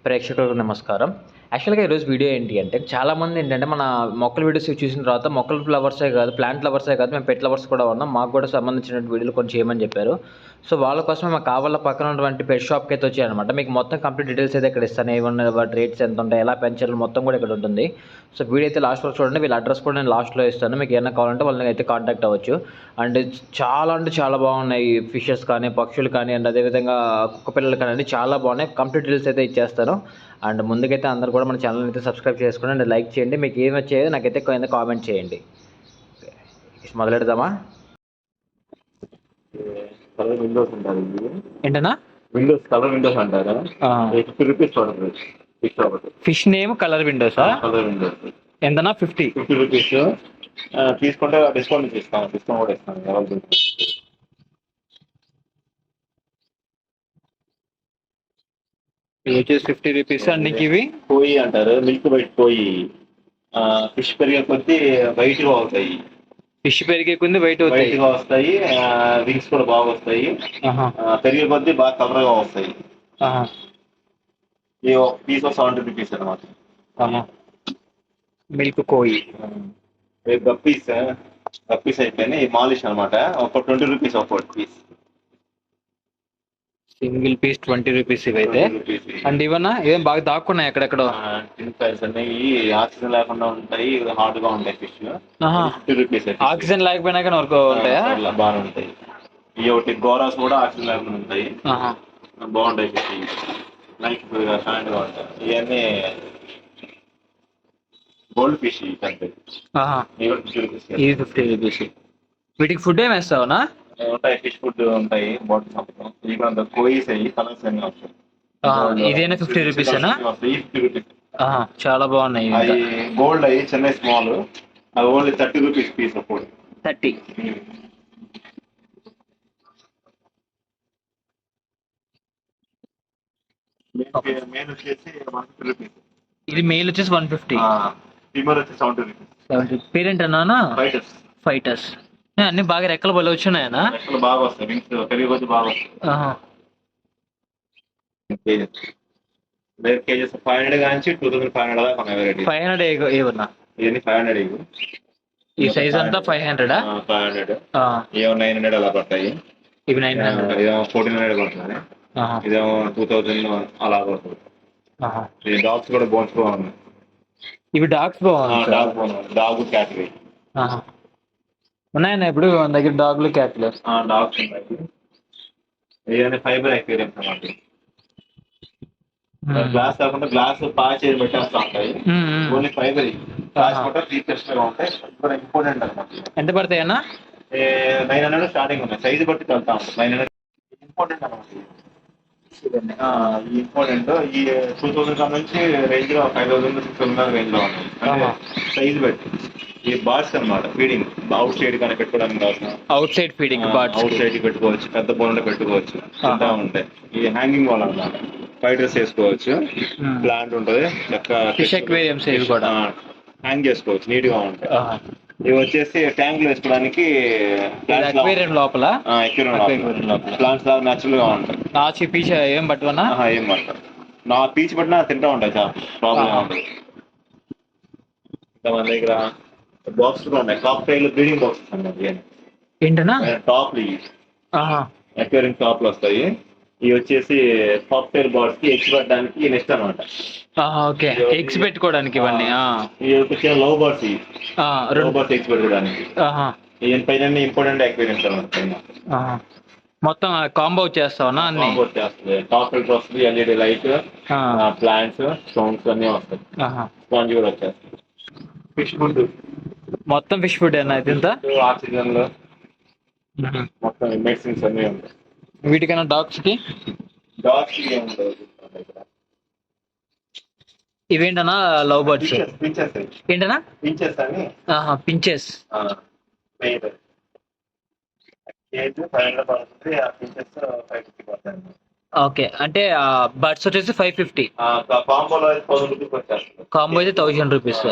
ప్రేక్షకులకు నమస్కారం. యాక్చువల్‌గా ఈరోజు వీడియో ఏంటి అంటే, చాలామంది ఏంటంటే, మన మొక్కల వీడియోస్ చూసిన తర్వాత మొక్కల లవర్సే కాదు, ప్లాంట్ లవర్సే కాదు, మేము పెట్ లవర్స్ కూడా ఉన్నాం. మాకు కూడా సంబంధించిన వీడియోలు కొన్ని చేయమని చెప్పారు. సో, వాళ్ళ కోసమే మా కావళ్ళ పక్కన ఉన్నటువంటి పెట్ షాప్‌కైతే వచ్చాననమాట. మీకు మొత్తం కంప్లీట్ డీటెయిల్స్ అయితే ఇక్కడ ఇస్తాను. ఏమన్నా వాటి రేట్స్ ఎంత ఉంటాయి, ఎలా పెంచాలి మొత్తం కూడా ఇక్కడ ఉంటుంది. సో, వీడియో అయితే లాస్ట్ వరకు చూడండి. వీళ్ళ అడ్రస్ కూడా నేను లాస్ట్‌లో ఇస్తాను. మీకు ఏమైనా కావాలంటే వాళ్ళని అయితే కాంటాక్ట్ అవ్వచ్చు. అండ్ చాలా అంటే చాలా బాగున్నాయి ఫిషెస్ కానీ, పక్షులు కానీ, అండ్ అదేవిధంగా కుక్క పిల్లలు కానీ చాలా బాగున్నాయి. కంప్లీట్ డీటెయిల్స్ అయితే ఇచ్చేస్తాను. అండ్ ముందుకైతే అందరూ కూడా మన ఛానల్ అయితే సబ్స్క్రైబ్ చేసుకోండి అండ్ లైక్ చేయండి. మీకు ఏమి వచ్చేది నాకైతే కింద కామెంట్ చేయండి. మొదలెడదామా? కలర్ విండోస్ ఉంటుంది. ఏంటన్నా? విండోస్ కలర్ విండోస్ అంటారా? 50 రూపీస్ పడుతుంది. ఫిష్ నేమ్ కలర్ విండోసా? కలర్ విండోస్ ఎంతనా? 50 రూపీస్. తీసుకుంటే డిస్కౌంట్ ఇస్తాం. డిస్కౌంట్ కూడా ఇస్తాం. ఎవరు ఇవి వచ్చేసి 50 రూపీస్ అండ్ నీకు ఇవి కోయి అంటారు. మిల్క్ వైట్ కోయి. ఫిష్ పెరిగే కొద్దీ వైట్ గా అవుతాయి. ఫిష్ పెరిగే కొద్ది వైట్ అవుతాయి. వైట్ గా వస్తాయి. వింగ్స్ కూడా బాగా వస్తాయి. పెరిగే కొద్దీ బాగా కలర్ గా వస్తాయి. ఇది ఒక పీస్ 70 రూపీస్ అనమాట. మిల్క్ కోయి. గప్పీస్ అయిపోయినాయి. మాలిష్ అనమాట. ఒక 20 రూపీస్ ఒక్కొక్క పీస్. సింగిల్ పీస్ 20 రూపీస్ ఇవైతే. అండ్ ఇవన్నా ఇవేం బాగా దాక్కున్నాయి అక్కడెక్కడ. ఆక్సిజన్ లేకుండా ఉంటాయి. హార్డ్ గా ఉంటాయి ఫిష్. 50 రూపీస్. ఆక్సిజన్ లేకపోయినా కానీ వర్క్ ఉంటాయా? బాగా ఉంటాయి. ఈ ఒకటి గోరాస్ కూడా ఆక్సిజన్ లేకుండా ఉంటాయి. బాగుంటాయి ఫిష్. నైట్ ఫ్యాన్ గా ఉంటాయి. ఇవన్నీ గోల్డ్ ఫిష్. ఇది 50 రూపీస్. వీటికి ఫుడ్ ఏమి వేస్తావునా? ఉంటాయి. ఫిష్ ఫుడ్ ఉంటాయి. బాటిల్ కోయిస్ అయ్యి కలర్స్ అన్ని వస్తాయి. ఇదేనా 50 రూపీస్? 50 రూపీస్. చాలా బాగున్నాయి. అవి గోల్డ్ అయ్యి చెన్నై స్మాల్. అది ఓన్లీ 30 రూపీస్ పీస్. 30. మెయిన్ వచ్చేసి 150 రూపీస్. ఇది మెయిల్ వచ్చేసి 150. ఫీమేల్ వచ్చి 70 రూపీస్. పేరెంట్ అన్నా? ఫైటర్స్. అన్ని బాగా రెక్కలు బలి వచ్చినాయనా? రెక్కలు బాగా వస్తాయి. వింగ్స్ పెరిగే కొద్ది బాగా వస్తాయి. కేజెస్ 500 కానీ 2500 దాకా ఉన్నాయి. వెరైటీ 500 ఏమన్నా? ఇవన్నీ 500. ఈ సైజ్ అంతా 500. 500. ఏమో 900 అలా పడతాయి. ఇవి 900. ఇదేమో 1400 పడుతుంది. ఇదేమో 2000 అలా పడుతుంది. ఈ డాగ్స్ కూడా బోన్స్ బాగున్నాయి. ఇవి డాగ్స్ బాగున్నాయి. డాగ్ క్యాటరీ ఉన్నాయన్నా ఇప్పుడు మన దగ్గర డాగ్లు క్యాట్లు? డాగ్స్ ఉన్నాయి. ఇవన్నీ ఫైబర్ ఎక్వేరియంస్ అన్నమాట. గ్లాస్ కాకుండా గ్లాస్ పాచ్ పెట్టేస్తా ఉంటాయి. Only fibre. గ్లాస్ కూడా 3 గా ఉంటాయి. ఇప్పుడు ఇంపార్టెంట్ అనమాట. ఎంత పడతాయి అన్న? 900 స్టార్టింగ్ ఉన్నాయి. సైజు బట్టి వెళ్తా ఉంటాం. 900 ఇంపార్టెంట్ అనమాట. ఈ ఇంపార్టెంట్ ఈ 2000 నుంచి రేంజ్ లో 5000 600 రేంజ్ లో ఉన్నాయి. సైజు బట్టి ఈ బాట్స్ అనమాట. ఫీడింగ్ అవుట్ సైడ్ కానీ పెట్టుకోవడానికి కావాల్సిన out side feeding out side పెట్టుకోవచ్చు. పెద్ద బోన్లో పెట్టుకోవచ్చు. అంతా ఉంటాయి. ఈ హ్యాంగింగ్ వాల్ అనమాట. ఫైటర్స్ చేసుకోవచ్చు. ప్లాంట్ ఉంటుంది. ఫిష్ అక్వేరియంస్ కూడా హ్యాంగ్ చేసుకోవచ్చు. నీట్ గా ఉంటాయి. ఇవి వచ్చేసి ట్యాంక్ లో వేసుకోవడానికి లోపల ప్లాంట్స్ లాగా నేచురల్ గా ఉంటాయి. నాచి పీచ్ ఏం పట్టుకున్నా ఏం పడతారు. నా పీచ్ పట్టినా తింటా ఉంటాయి. చాలా ప్రాబ్లం ఉంటుంది. మన దగ్గర బాక్స్ కూడా ఉన్నాయి. టాప్ టైల్ బ్రీడింగ్ బాక్సెస్ అన్నది. ఏంటన్నా? టాప్ అక్వేరియం టాప్ లో వస్తాయి. ఇవి వచ్చేసి టాప్ టైల్ బాక్స్ కి ఎగ్స్ పెట్టడానికి నెక్స్ట్ అనమాట. ఓకే, ఎగ్స్ పెట్టుకోవడానికి ఇవన్నీ. ఇవి వచ్చి love birds. Love birds eggs పెట్టుకోవడానికి. ఈయన పైన ఇంపార్టెంట్ అక్వేరియంస్ అనమాట. మొత్తం కాంబో చేస్తావా? అన్ని చేస్తుంది. టాప్ ఫిల్టర్ వస్తుంది. ఎల్ఈడి లైట్, ప్లాంట్స్, స్టోన్స్ అన్ని వస్తాయి. స్పాంజ్ కూడా వచ్చేస్తుంది. ఫిష్ ఫుడ్ మొత్తం ఫిష్ ఫుడ్ అన్న. ఇంత ఆక్సిజన్ మొత్తం మెడిసిన్స్ అన్ని ఉంటాయి. వీటికైనా డాగ్స్ కి ఏముండదు. ఇవేంటన్నా? Love birds. ఏంటన్నా? పించెస్ అని. పించెస్. ఓకే, అంటే బర్డ్స్ వచ్చేసి 550. కాంబోలో 1000 రూపీస్ వచ్చేస్తుంది. కాంబో అయితే 1000 రూపీస్.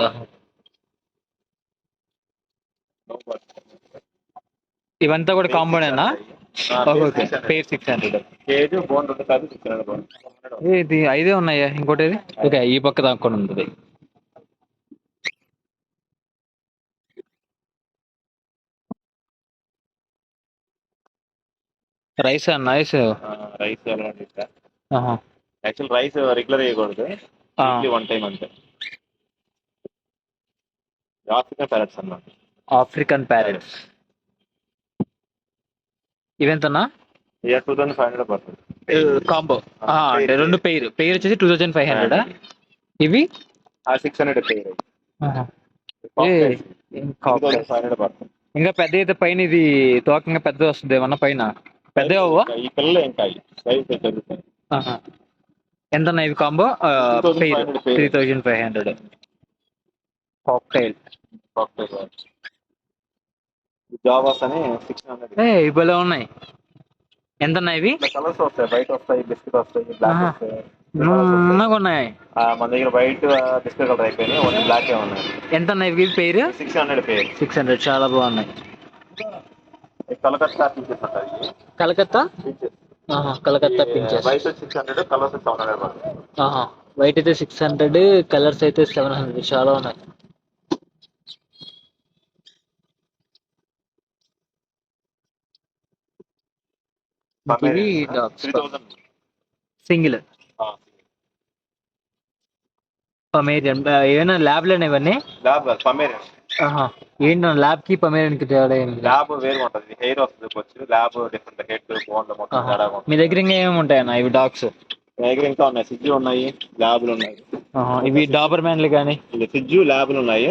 ఇవంతా కూడా కాంబోనేనా? ఓకే పేర్ 600. కేజీ బోన్ రెండు కాదు 600 బోన్. ఇది 5 ఉన్నాయా, ఇంకోటి ఏది? ఓకే, ఈ పక్క దాక్కొని ఉంటుంది. Rice nice. రైస్ అలాంటి యాక్చువల్ రైస్ రెగ్యులర్ వేయకూడదు, వన్ టైం అంతే. ఆఫ్రికన్ ప్యారెట్స్ అన్నమాట. ఆఫ్రికన్ ప్యారెట్స్ ఇవెంతన్నా? 2500 పడుతుంది కాంబో. అంటే రెండు పెయిర్ వచ్చేసి 2500. ఇవి 600 పేరు. 500 పడుతుంది. ఇంకా పెద్ద అయితే పైన ఇది తోక ఇంకా పెద్ద వస్తుంది ఏమన్నా పైన పెద్ద ఈ పిల్లలు ఏం కాయి సైజ్ పెరుగుతాయి. ఎంత ఇది కాంబో? 3500. కాక్టైల్ జావాస్ అని 600. ఇవ్వలే ఉన్నాయి. ఎంత ఇవి? కలర్స్ వస్తాయి, వైట్ వస్తాయి, బిస్కెట్ వస్తాయి, బ్లాక్ వస్తాయి. ఉన్నాయి మన దగ్గర వైట్ బిస్కెట్ కలర్ అయిపోయినాయి, ఓన్లీ బ్లాక్ ఉన్నాయి. ఎంత ఇవి పేరు? 600 పేరు. 600 చాలా బాగున్నాయి. కలకత్తా పించెస్ ఉంటాయి. Calcutta Calcutta pinches. White 600, colours 700 పడుతుంది. వైట్ అయితే 600, కలర్స్ అయితే 700. చాలా ఉన్నాయి. Single Pomeranian. ఏమైనా ల్యాబ్ లోనే ఇవన్నీ? Lab Pomeranian. ఏంటి ల్యాబ్ కి పమేరియన్ కి తేడా ఏంటి? ల్యాబ్ వేరు ఉంటుంది, హెయిర్ వస్తుంది వచ్చి, ల్యాబ్ డిఫరెంట్, హెడ్ బోన్ మొత్తం తేడా. మీ దగ్గర ఇంకా ఏమేమి ఉంటాయన్నా ఇవి డాగ్స్? దగ్గర ఇంకా ఉన్నాయి, సిజ్జు ఉన్నాయి, ల్యాబ్లు ఉన్నాయి. ఇవి డాబర్ మ్యాన్లు కానీ సిజ్జు ల్యాబ్లు ఉన్నాయి.